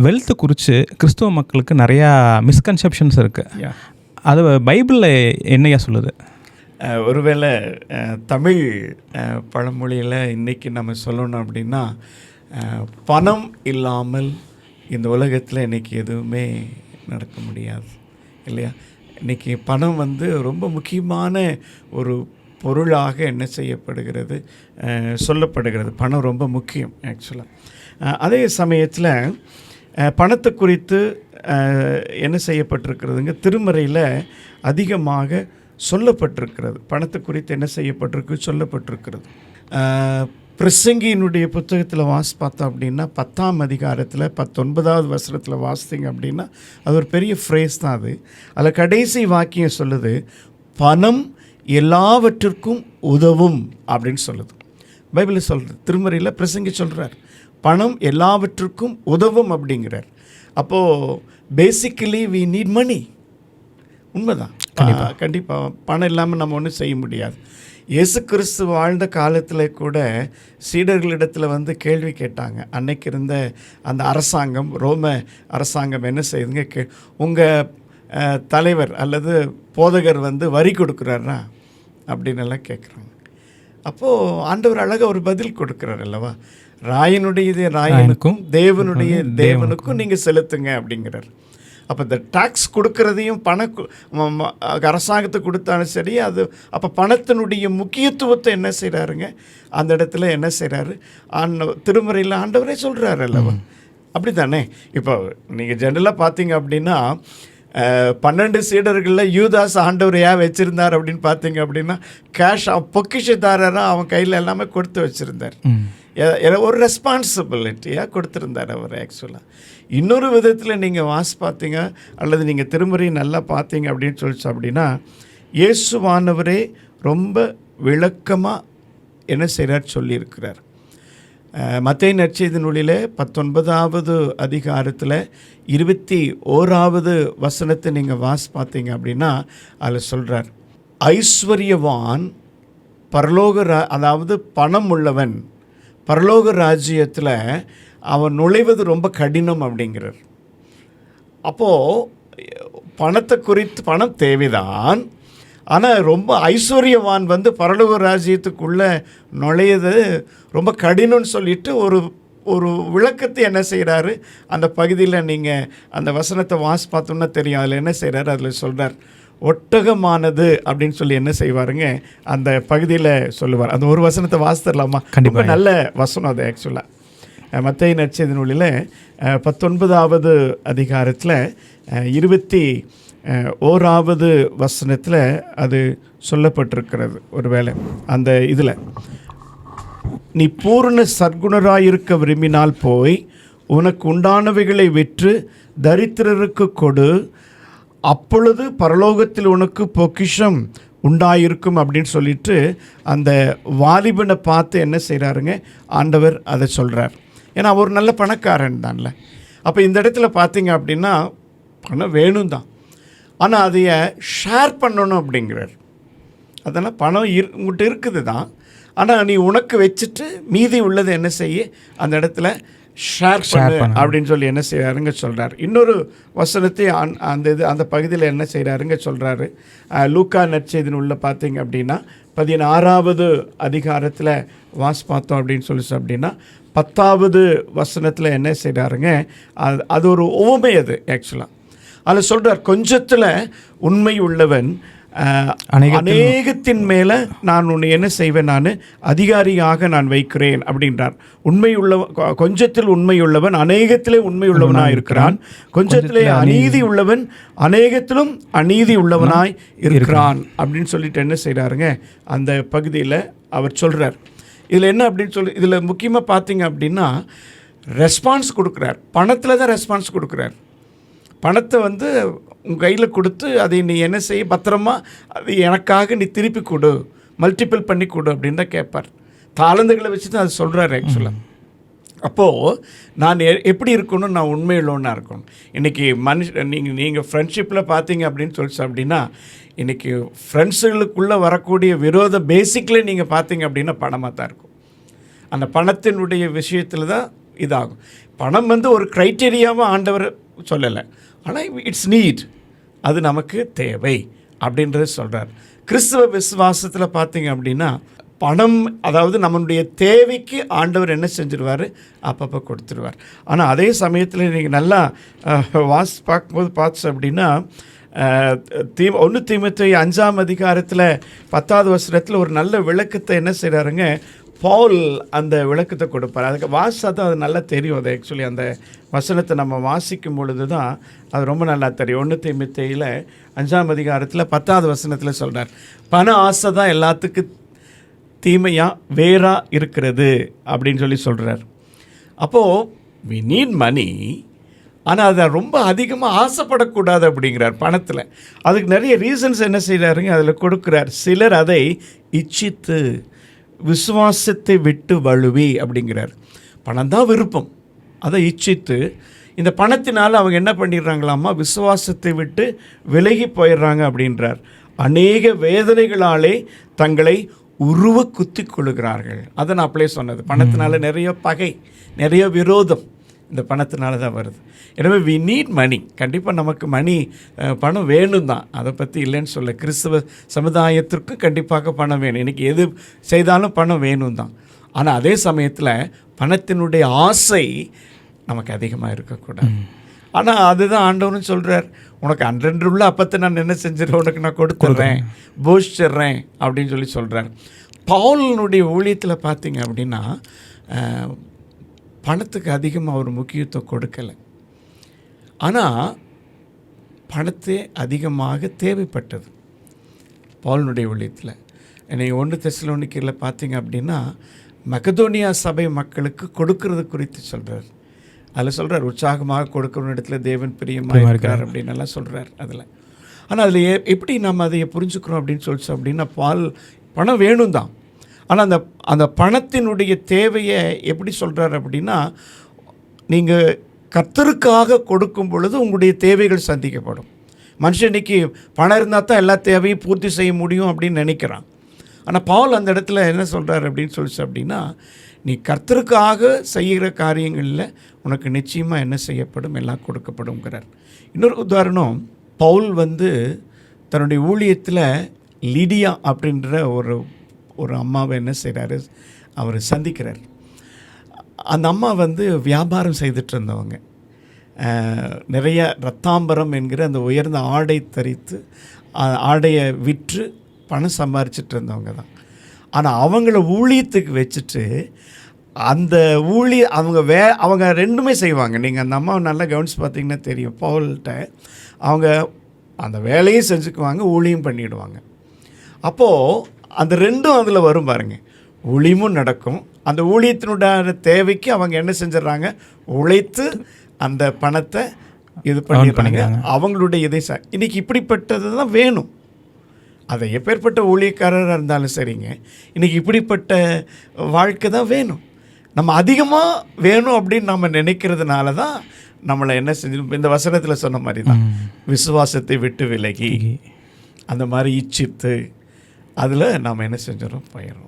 Wealth குறித்து கிறிஸ்துவ மக்களுக்கு நிறையா மிஸ்கன்செப்ஷன்ஸ் இருக்குது. அது பைபிளில் என்னையா சொல்லுது? ஒருவேளை தமிழ் பழமொழியில் இன்றைக்கி நம்ம சொல்லணும் அப்படின்னா, பணம் இல்லாமல் இந்த உலகத்தில் இன்றைக்கி எதுவுமே நடக்க முடியாது இல்லையா? இன்றைக்கி பணம் வந்து ரொம்ப முக்கியமான ஒரு பொருளாக என்ன செய்யப்படுகிறது, சொல்லப்படுகிறது. பணம் ரொம்ப முக்கியம் ஆக்சுவலாக. அதே சமயத்தில் பணத்தை குறித்து என்ன செய்யப்பட்டிருக்கிறதுங்க, திருமறையில் அதிகமாக சொல்லப்பட்டிருக்கிறது. பணத்தை குறித்து என்ன செய்யப்பட்டிருக்கு, சொல்லப்பட்டிருக்கிறது. பிரசங்கியினுடைய புத்தகத்தில் பார்த்தோம் அப்படின்னா 10ஆம் அதிகாரத்தில் 19வது வசனத்தில் வாசித்தீங்க அப்படின்னா அது ஒரு பெரிய ஃப்ரேஸ் தான். அதில் கடைசி வாக்கியம் சொல்லுது, பணம் எல்லாவற்றிற்கும் உதவும் அப்படின்னு சொல்லுது. பைபிளில் சொல்கிறது, திருமறையில் பிரசங்கி சொல்கிறார், பணம் எல்லாவற்றுக்கும் உதவும் அப்படிங்கிறார். அப்போது பேசிக்கலி வி நீட் மணி. உண்மைதான், கண்டிப்பாக பணம் இல்லாமல் நம்ம ஒன்றும் செய்ய முடியாது. இயேசு கிறிஸ்து வாழ்ந்த காலத்தில் கூட சீடர்களிடத்தில் வந்து கேள்வி கேட்டாங்க. அன்னைக்கு இருந்த அந்த அரசாங்கம், ரோம அரசாங்கம் என்ன செய்யுதுங்க, உங்கள் தலைவர் அல்லது போதகர் வந்து வரி கொடுக்குறாரா அப்படின்னு எல்லாம் கேட்குறாங்க. அப்போது ஆண்டவர் அழகாக ஒரு பதில் கொடுக்குறார் அல்லவா, ராயனுடைய ராயனுக்கும் தேவனுடைய தேவனுக்கும் நீங்கள் செலுத்துங்க அப்படிங்கிறார். அப்போ இந்த டாக்ஸ் கொடுக்கறதையும் அரசாங்கத்துக்கு கொடுத்தாலும் சரி, அது அப்போ பணத்தினுடைய முக்கியத்துவத்தை என்ன செய்கிறாருங்க, அந்த இடத்துல என்ன செய்கிறாரு, திருமறையில் ஆண்டவரே சொல்கிறாரு அல்லவா. அப்படி தானே? இப்போ நீங்கள் ஜெனரலாக பார்த்தீங்க அப்படின்னா 12 சீடர்களில் யூதாஸ் ஆண்டவர் ஏன் வச்சுருந்தார் அப்படின்னு பார்த்தீங்க அப்படின்னா, கேஷ் பொக்கிஷதாரராக அவன் கையில் எல்லாமே கொடுத்து வச்சுருந்தார். ஒரு ரெஸ்பான்சிபிலிட்டியாக கொடுத்துருந்தார் அவர் ஆக்சுவலாக. இன்னொரு விதத்தில் நீங்கள் பார்த்தீங்க அல்லது நீங்கள் திருமறை நல்லா பார்த்தீங்க அப்படின்னு சொல்லிச்சு அப்படின்னா, இயேசுவானவரே ரொம்ப விளக்கமாக என்ன செய்கிறார் சொல்லியிருக்கிறார். மத்தேயு நற்செய்தி நூலில் 19வது அதிகாரத்தில் 21வது வசனத்தை நீங்கள் பார்த்தீங்க அப்படின்னா அதில் சொல்கிறார், ஐஸ்வர்யவான் அதாவது பணம் உள்ளவன் பரலோக ராஜ்யத்தில் அவன் நுழைவது ரொம்ப கடினம் அப்படிங்கிறார். அப்போது பணத்தை குறித்து, பணம் தேவைதான், ஆனால் ரொம்ப ஐஸ்வர்யவான் வந்து பரலோக ராஜ்யத்துக்குள்ளே நுழையது ரொம்ப கடினம்னு சொல்லிட்டு ஒரு விளக்கத்தை என்ன செய்கிறாரு அந்த பகுதியில். நீங்கள் அந்த வசனத்தை பார்த்தோம்னா தெரியும், அதில் என்ன செய்கிறாரு, அதில் சொல்கிறார், ஒட்டகமானது அப்படின்னு சொல்லி என்ன செய்வாருங்க அந்த பகுதியில் சொல்லுவார். அந்த ஒரு வசனத்தை வாசித்தரலாமா? கண்டிப்பாக நல்ல வசனம் அது ஆக்சுவலாக. மத்தேயு நற்செய்தி நூலில் 19வது அதிகாரத்தில் 21வது வசனத்தில் அது சொல்லப்பட்டிருக்கிறது. ஒருவேளை அந்த இதில், நீ பூர்ண சற்குணராயிருக்க விரும்பினால் போய் உனக்கு உண்டானவைகளை விற்று தரித்திரருக்கு கொடு, அப்பொழுது பரலோகத்தில் உனக்கு பொக்கிஷம் உண்டாயிருக்கும் அப்படின்னு சொல்லிட்டு அந்த வாலிபனை பார்த்து என்ன செய்கிறாருங்க ஆண்டவர் அதை சொல்கிறார். ஏன்னா அவர் நல்ல பணக்காரன் தான்ல. அப்போ இந்த இடத்துல பார்த்தீங்க அப்படின்னா பணம் வேணும் தான், ஆனால் அதைய ஷேர் பண்ணணும் அப்படிங்கிறார். அதனால் பணம் உங்கள்கிட்ட இருக்குது தான், ஆனால் நீ உனக்கு வச்சுட்டு மீதி உள்ளதை என்ன செய்ய அந்த இடத்துல ஷேர் பண்ணு அப்படின்னு சொல்லி என்ன செய்கிறாருங்க சொல்கிறார். இன்னொரு வசனத்தை அந்த பகுதியில் என்ன செய்கிறாருங்க சொல்கிறாரு. லூக்கா நற்செய்தி நூலில் பார்த்தீங்க அப்படின்னா 16வது அதிகாரத்தில் பார்த்தோம் அப்படின்னு சொல்லி அப்படின்னா 10வது வசனத்தில் என்ன செய்கிறாருங்க, அது ஒரு உவமை. அது ஆக்சுவலாக அதில் சொல்கிறார், கொஞ்சத்தில் உண்மை உள்ளவன் அநேகத்தின் மேலே நான் உன்னை என்ன செய்வேன், நான் அதிகாரியாக நான் வைக்கிறேன் அப்படின்றார். கொஞ்சத்தில் உண்மையுள்ளவன் அநேகத்திலே உண்மையுள்ளவனாய் இருக்கிறான், கொஞ்சத்திலே அநீதி உள்ளவன் அநேகத்திலும் அநீதி உள்ளவனாய் இருக்கிறான் அப்படின்னு சொல்லிட்டு என்ன செய்கிறாருங்க அந்த பகுதியில் அவர் சொல்கிறார். இதில் என்ன அப்படின்னு சொல்லி, இதில் முக்கியமாக பார்த்தீங்க அப்படின்னா ரெஸ்பான்ஸ் கொடுக்குறார். பணத்தில் தான் ரெஸ்பான்ஸ் கொடுக்குறார். பணத்தை வந்து உங்கள் கையில் கொடுத்து அதை நீ என்ன செய்ய, பத்திரமா அது எனக்காக நீ திருப்பி கொடு, மல்டிபிள் பண்ணி கொடு அப்படின்னு தான் கேட்பார். தாளந்துகளை வச்சு தான் அது சொல்கிறார் ஆக்சுவலாக. அப்போது நான் எப்படி இருக்கணும், நான் உண்மையுள்ளவனாக இருக்கணும். இன்றைக்கி நீங்கள் ஃப்ரெண்ட்ஷிப்பில் பார்த்தீங்க அப்படின்னு சொல்லிச்சு அப்படின்னா, இன்றைக்கி ஃப்ரெண்ட்ஸுகளுக்குள்ளே வரக்கூடிய விரோதம் பேசிக்லேயே நீங்கள் பார்த்தீங்க அப்படின்னா பணமாக தான் இருக்கும். அந்த பணத்தினுடைய விஷயத்தில் தான் இதாகும். பணம் வந்து ஒரு க்ரைட்டீரியாவாக ஆண்டவர் சொல்லலை, ஆனால் இட்ஸ் நீட், அது நமக்கு தேவை அப்படின்றது சொல்கிறார். கிறிஸ்தவ விசுவாசத்தில் பார்த்தீங்க அப்படின்னா பணம், அதாவது நம்மளுடைய தேவைக்கு ஆண்டவர் என்ன செஞ்சிருவார், அப்பப்போ கொடுத்துருவார். ஆனால் அதே சமயத்தில் நீங்கள் நல்லா பார்க்கும்போது பார்த்து அப்படின்னா 1 தீமோத்தேயு 5ஆம் அதிகாரத்தில் 10வது வசனத்தில் ஒரு நல்ல விளக்கத்தை என்ன செய்கிறாருங்க, பவுல் அந்த விளக்கத்தை கொடுப்பார். அதுக்கு வாசித்தா தான் அது நல்லா தெரியும். அது ஆக்சுவலி அந்த வசனத்தை நம்ம வாசிக்கும் பொழுது தான் அது ரொம்ப நல்லா தெரியும். 1 தீமோத்தேயுல 5ஆம் அதிகாரத்தில் 10வது வசனத்தில் சொல்கிறார், பண ஆசை தான் எல்லாத்துக்கும் தீமையாக வேறாக இருக்கிறது அப்படின்னு சொல்லி சொல்கிறார். அப்போது we need money, ஆனால் அதை ரொம்ப அதிகமாக ஆசைப்படக்கூடாது அப்படிங்கிறார் பணத்தில். அதுக்கு நிறைய ரீசன்ஸ் என்ன செய்கிறாருங்க அதில் கொடுக்குறார். சிலர் அதை இச்சித்து விசுவாசத்தை விட்டு வழுவி அப்படிங்கிறார். பணம் தான் விருப்பம், அதை இச்சித்து இந்த பணத்தினால் அவங்க என்ன பண்ணிடுறாங்களாமா, விசுவாசத்தை விட்டு விலகி போயிடுறாங்க அப்படின்றார். அநேக வேதனைகளாலே தங்களை உருவ குத்தி கொள்ளுகிறார்கள். அதை நான் அப்படியே சொன்னது, பணத்தினால நிறைய பகை, நிறைய விரோதம் இந்த பணத்தினால தான் வருது. எனவே வி நீட் மணி, கண்டிப்பாக நமக்கு பணம் வேணும் தான், அதை பற்றி இல்லைன்னு சொல்ல. கிறிஸ்தவ சமுதாயத்திற்கு கண்டிப்பாக பணம் வேணும், இன்றைக்கி எது செய்தாலும் பணம் வேணும் தான். ஆனால் அதே சமயத்தில் பணத்தினுடைய ஆசை நமக்கு அதிகமாக இருக்கக்கூடாது. ஆனால் அதுதான் ஆண்டவரும் சொல்கிறார், உனக்கு அன்றன்று உள்ள அப்பத்தை நான் என்ன செஞ்சிடறேன், உனக்கு நான் கொடுத்துட்றேன், போஷிச்சிட்றேன் அப்படின்னு சொல்லி சொல்கிறார். பவுலினுடைய ஊழியத்தில் பார்த்தீங்க அப்படின்னா பணத்துக்கு அதிகமாக ஒரு முக்கியத்துவம் கொடுக்கலை, ஆனால் பணத்தை அதிகமாக தேவைப்பட்டது பவுலினுடைய ஊழியத்தில். என்னை 1 தெசலோனிக்கேயரில் பார்த்தீங்க அப்படின்னா மக்கதோனியா சபை மக்களுக்கு கொடுக்கறது குறித்து சொல்கிறார். அதில் சொல்கிறார், உற்சாகமாக கொடுக்குற இடத்துல தேவன் பிரியமாக இருக்கிறார் அப்படின்னு எல்லாம் சொல்கிறார் அதில். ஆனால் அதில் எப்படி நம்ம அதை புரிஞ்சுக்கிறோம் அப்படின்னு சொல்லிச்சோம் அப்படின்னா, பணம் வேணும் தான், ஆனால் அந்த பணத்தினுடைய தேவையை எப்படி சொல்கிறார் அப்படின்னா, நீங்கள் கர்த்தருக்காக கொடுக்கும் பொழுது உங்களுடைய தேவைகள் சந்திக்கப்படும். மனுஷன் இன்றைக்கி பணம் இருந்தால் தான் எல்லா தேவையும் பூர்த்தி செய்ய முடியும் அப்படின்னு நினைக்கிறான். ஆனால் பவுல் அந்த இடத்துல என்ன சொல்கிறார் அப்படின்னு சொல்லிச்சு அப்படின்னா, நீ கர்த்தருக்காக செய்கிற காரியங்களில் உனக்கு நிச்சயமாக என்ன செய்யப்படும், எல்லாம் கொடுக்கப்படுங்கிறார். இன்னொரு உதாரணம், பவுல் தன்னுடைய ஊழியத்தில் லிடியா அப்படின்ற ஒரு அம்மாவை என்ன செய்கிறாரு, அவர் சந்திக்கிறார். அந்த அம்மா வியாபாரம் செய்துட்டு இருந்தவங்க, நிறைய ரத்தாம்பரம் என்கிற அந்த உயர்ந்த ஆடை தரித்து ஆடையை விற்று பணம் சம்பாரிச்சிட்டு இருந்தவங்க தான். ஆனால் அவங்கள ஊழியத்துக்கு வச்சுட்டு அந்த அவங்க ரெண்டுமே செய்வாங்க. நீங்கள் அந்த அம்மாவை நல்லா கவனித்து பார்த்தீங்கன்னா தெரியும், பவுல்கிட்ட அவங்க அந்த வேலையும் செஞ்சுக்குவாங்க, ஊழியம் பண்ணிவிடுவாங்க. அப்போது அந்த ரெண்டும் அதில் வரும் பாருங்கள், ஊழியமும் நடக்கும், அந்த ஊழியத்தினுடைய தேவைக்கு அவங்க என்ன செஞ்சிடறாங்க, உழைத்து அந்த பணத்தை இது பண்ணிடுறாங்க, அவங்களுடைய இதை. இன்றைக்கி இப்படிப்பட்டது தான் வேணும். அதை எப்பேற்பட்ட ஊழியக்காரராக இருந்தாலும் சரிங்க, இன்றைக்கி இப்படிப்பட்ட வாழ்க்கை தான் வேணும். நம்ம அதிகமாக வேணும் அப்படின்னு நம்ம நினைக்கிறதுனால தான் நம்மளை என்ன செஞ்சு, இந்த வசனத்தில் சொன்ன மாதிரி தான், விசுவாசத்தை விட்டு விலகி அந்த மாதிரி இச்சித்து அதில் நாம் என்ன செஞ்சிடறோம், போயிடுறோம்.